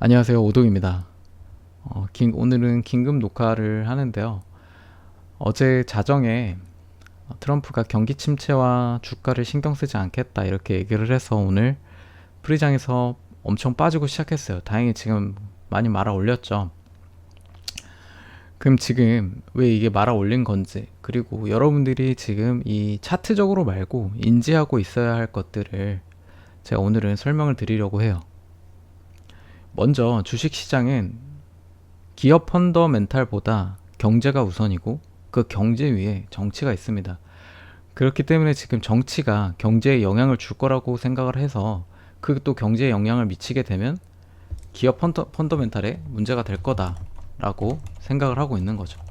안녕하세요, 오동입니다. 오늘은 긴급 녹화를 하는데요. 어제 자정에 트럼프가 경기 침체와 주가를 신경 쓰지 않겠다 이렇게 얘기를 해서 오늘 프리장에서 엄청 빠지고 시작했어요. 다행히 지금 많이 말아 올렸죠. 그럼 지금 왜 이게 말아 올린 건지, 그리고 여러분들이 지금 이 차트적으로 말고 인지하고 있어야 할 것들을 제가 오늘은 설명을 드리려고 해요. 먼저 주식시장은 기업 펀더멘탈보다 경제가 우선이고 그 경제 위에 정치가 있습니다. 그렇기 때문에 지금 정치가 경제에 영향을 줄 거라고 생각을 해서 그 또 경제에 영향을 미치게 되면 기업 펀더멘탈에 문제가 될 거다라고 생각을 하고 있는 거죠.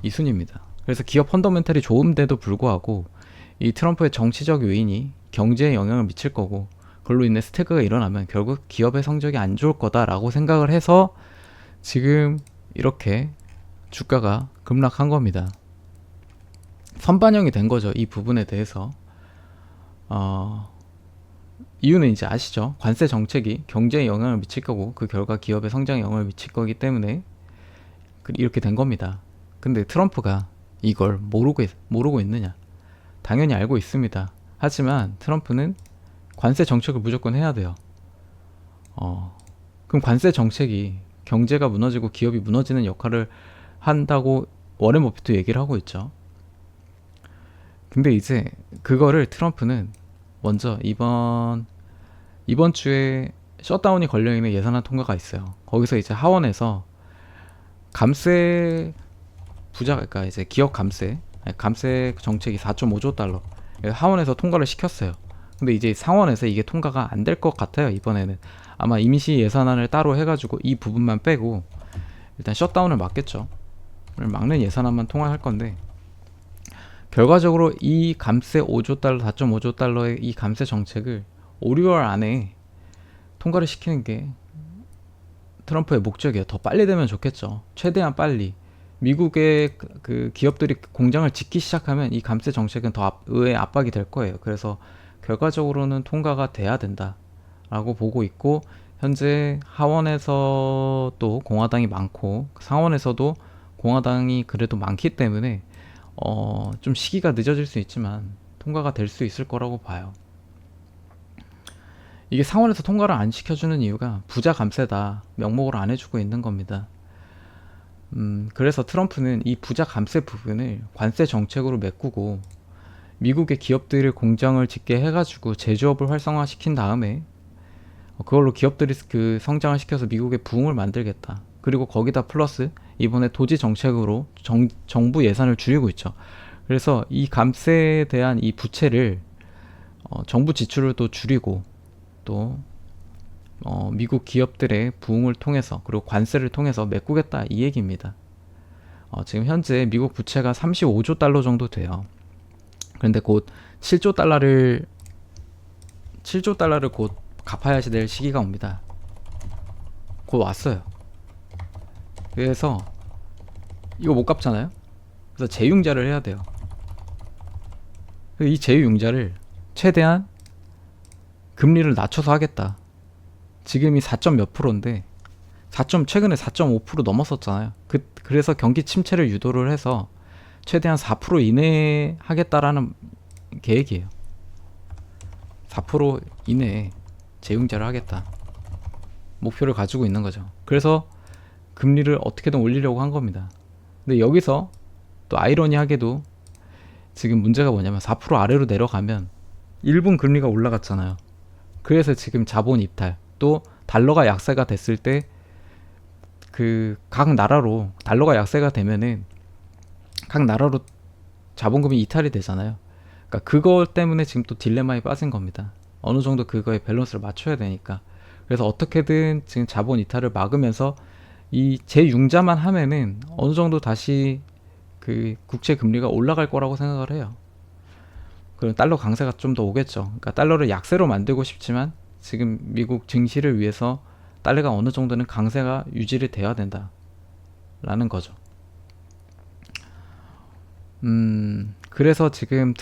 이 순입니다. 그래서 기업 펀더멘탈이 좋은데도 불구하고 이 트럼프의 정치적 요인이 경제에 영향을 미칠 거고 그걸로 인해 스태그가 일어나면 결국 기업의 성적이 안 좋을 거다라고 생각을 해서 지금 이렇게 주가가 급락한 겁니다. 선반영이 된 거죠. 이 부분에 대해서. 이유는 이제 아시죠? 관세 정책이 경제에 영향을 미칠 거고 그 결과 기업의 성장에 영향을 미칠 거기 때문에 이렇게 된 겁니다. 근데 트럼프가 이걸 모르고 있느냐? 당연히 알고 있습니다. 하지만 트럼프는 관세 정책을 무조건 해야 돼요. 그럼 관세 정책이 경제가 무너지고 기업이 무너지는 역할을 한다고 워렌 버핏도 얘기를 하고 있죠. 근데 이제 그거를 트럼프는 먼저 이번 주에 셧다운이 걸려있는 예산안 통과가 있어요. 거기서 이제 하원에서 감세 그러니까 이제 기업 감세 정책이 4.5조 달러 하원에서 통과를 시켰어요. 근데 이제 상원에서 이게 통과가 안 될 것 같아요. 이번에는 아마 임시 예산안을 따로 해가지고 이 부분만 빼고 일단 셧다운을 막겠죠. 막는 예산안만 통과할 건데 결과적으로 이 감세 5조 달러, 4.5조 달러의 이 감세 정책을 5, 6월 안에 통과를 시키는 게 트럼프의 목적이에요. 더 빨리 되면 좋겠죠. 최대한 빨리. 미국의 그 기업들이 공장을 짓기 시작하면 이 감세 정책은 더 의외의 압박이 될 거예요. 그래서 결과적으로는 통과가 돼야 된다라고 보고 있고 현재 하원에서도 공화당이 많고 상원에서도 공화당이 그래도 많기 때문에 좀 시기가 늦어질 수 있지만 통과가 될 수 있을 거라고 봐요. 이게 상원에서 통과를 안 시켜주는 이유가 부자 감세다 명목으로 안 해주고 있는 겁니다. 그래서 트럼프는 이 부자 감세 부분을 관세 정책으로 메꾸고 미국의 기업들을 공장을 짓게 해가지고 제조업을 활성화시킨 다음에 그걸로 기업들이 그 성장을 시켜서 미국의 부흥을 만들겠다. 그리고 거기다 플러스 이번에 토지 정책으로 정부 예산을 줄이고 있죠. 그래서 이 감세에 대한 이 부채를 정부 지출을 또 줄이고 또 미국 기업들의 부흥을 통해서 그리고 관세를 통해서 메꾸겠다 이 얘기입니다. 지금 현재 미국 부채가 35조 달러 정도 돼요. 그런데 곧 7조 달러를 곧 갚아야 될 시기가 옵니다. 곧 왔어요. 그래서 이거 못 갚잖아요. 그래서 재융자를 해야 돼요. 이 재융자를 최대한 금리를 낮춰서 하겠다. 지금이 4. 몇 프로인데 최근에 4.5% 넘었었잖아요. 그래서 경기 침체를 유도를 해서 최대한 4% 이내에 하겠다라는 계획이에요. 4% 이내에 재융자를 하겠다. 목표를 가지고 있는 거죠. 그래서 금리를 어떻게든 올리려고 한 겁니다. 근데 여기서 또 아이러니하게도 지금 문제가 뭐냐면 4% 아래로 내려가면 일본 금리가 올라갔잖아요. 그래서 지금 자본 입탈 또 달러가 약세가 됐을 때 그 각 나라로 달러가 약세가 되면은 각 나라로 자본금이 이탈이 되잖아요. 그러니까 그거 때문에 지금 또 딜레마에 빠진 겁니다. 어느 정도 그거에 밸런스를 맞춰야 되니까. 그래서 어떻게든 지금 자본 이탈을 막으면서 이 재융자만 하면은 어느 정도 다시 그 국채 금리가 올라갈 거라고 생각을 해요. 그럼 달러 강세가 좀 더 오겠죠. 그러니까 달러를 약세로 만들고 싶지만 지금 미국 증시를 위해서 달러가 어느 정도는 강세가 유지를 돼야 된다라는 거죠. 그래서 지금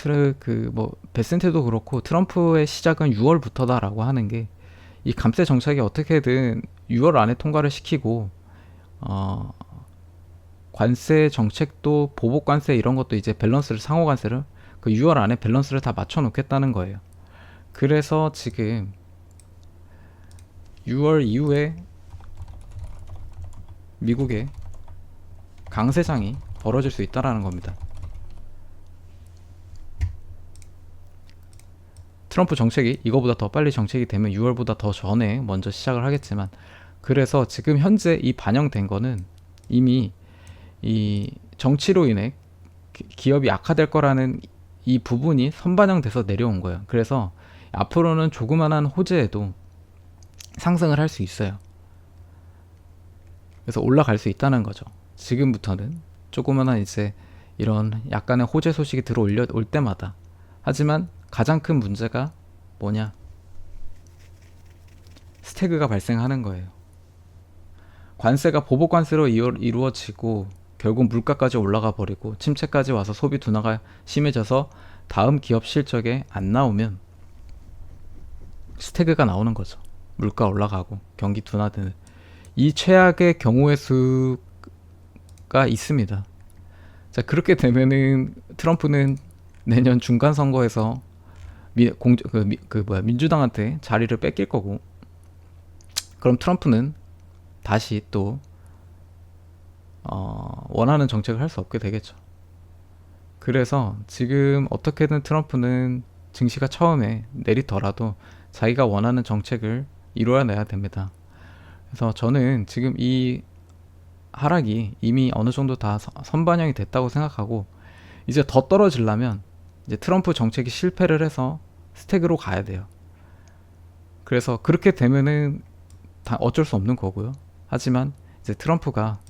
베센테도 그렇고 트럼프의 시작은 6월부터다라고 하는 게 이 감세 정책이 어떻게든 6월 안에 통과를 시키고 관세 정책도 보복 관세 이런 것도 이제 밸런스를 상호 관세를 그 6월 안에 밸런스를 다 맞춰 놓겠다는 거예요. 그래서 지금 6월 이후에 미국의 강세장이 벌어질 수 있다라는 겁니다. 트럼프 정책이 이거보다 더 빨리 정책이 되면 6월보다 더 전에 먼저 시작을 하겠지만, 그래서 지금 현재 이 반영된 거는 이미 이 정치로 인해 기업이 악화될 거라는 이 부분이 선반영돼서 내려온 거예요. 그래서 앞으로는 조그만한 호재에도 상승을 할 수 있어요. 그래서 올라갈 수 있다는 거죠. 지금부터는 조그만한 이제 이런 약간의 호재 소식이 들어올 때마다. 하지만 가장 큰 문제가 뭐냐? 스태그가 발생하는 거예요. 관세가 보복 관세로 이루어지고 결국 물가까지 올라가 버리고 침체까지 와서 소비 둔화가 심해져서 다음 기업 실적에 안 나오면 스태그가 나오는 거죠. 물가 올라가고 경기 둔화되는 이 최악의 경우의 수가 있습니다. 자, 그렇게 되면은 트럼프는 내년 중간 선거에서 민주당한테 자리를 뺏길 거고, 그럼 트럼프는 다시 또 원하는 정책을 할 수 없게 되겠죠. 그래서 지금 어떻게든 트럼프는 증시가 처음에 내리더라도 자기가 원하는 정책을 이루어내야 됩니다. 그래서 저는 지금 이 하락이 이미 어느 정도 다 선반영이 됐다고 생각하고, 이제 더 떨어지려면 이제 트럼프 정책이 실패를 해서 스택으로 가야 돼요. 그래서 그렇게 되면은 다 어쩔 수 없는 거고요. 하지만 이제 트럼프가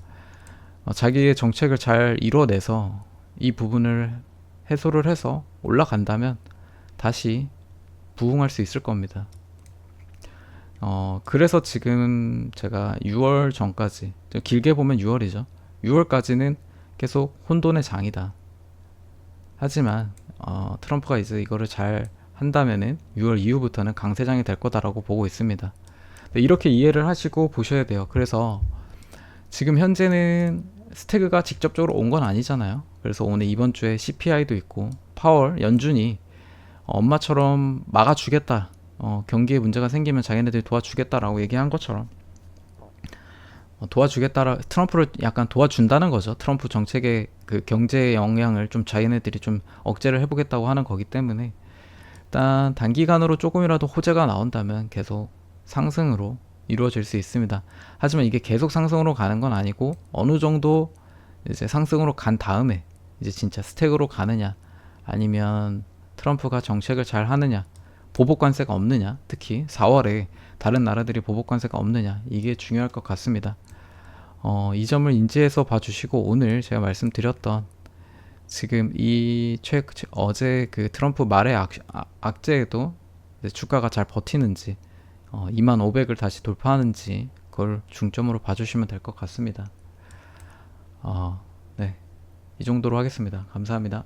자기의 정책을 잘 이뤄내서 이 부분을 해소를 해서 올라간다면 다시 부흥할 수 있을 겁니다. 그래서 지금 제가 6월 전까지, 길게 보면 6월이죠. 6월까지는 계속 혼돈의 장이다. 하지만 트럼프가 이제 이거를 잘 한다면은 6월 이후부터는 강세장이 될 거다라고 보고 있습니다. 이렇게 이해를 하시고 보셔야 돼요. 그래서 지금 현재는 스태그가 직접적으로 온 건 아니잖아요. 그래서 오늘 이번 주에 CPI도 있고 파월, 연준이 엄마처럼 막아주겠다, 경기에 문제가 생기면 자기네들이 도와주겠다라고 얘기한 것처럼 트럼프를 약간 도와준다는 거죠. 트럼프 정책의 그 경제 영향을 좀 자기네들이 좀 억제를 해보겠다고 하는 거기 때문에 일단 단기간으로 조금이라도 호재가 나온다면 계속 상승으로 이루어질 수 있습니다. 하지만 이게 계속 상승으로 가는 건 아니고 어느 정도 이제 상승으로 간 다음에 이제 진짜 스택으로 가느냐, 아니면 트럼프가 정책을 잘 하느냐, 보복 관세가 없느냐, 특히 4월에 다른 나라들이 보복 관세가 없느냐, 이게 중요할 것 같습니다. 이 점을 인지해서 봐주시고, 오늘 제가 말씀드렸던 지금 어제 그 트럼프 말의 악재에도 주가가 잘 버티는지 2500을 다시 돌파하는지 그걸 중점으로 봐주시면 될 것 같습니다. 네, 이 정도로 하겠습니다. 감사합니다.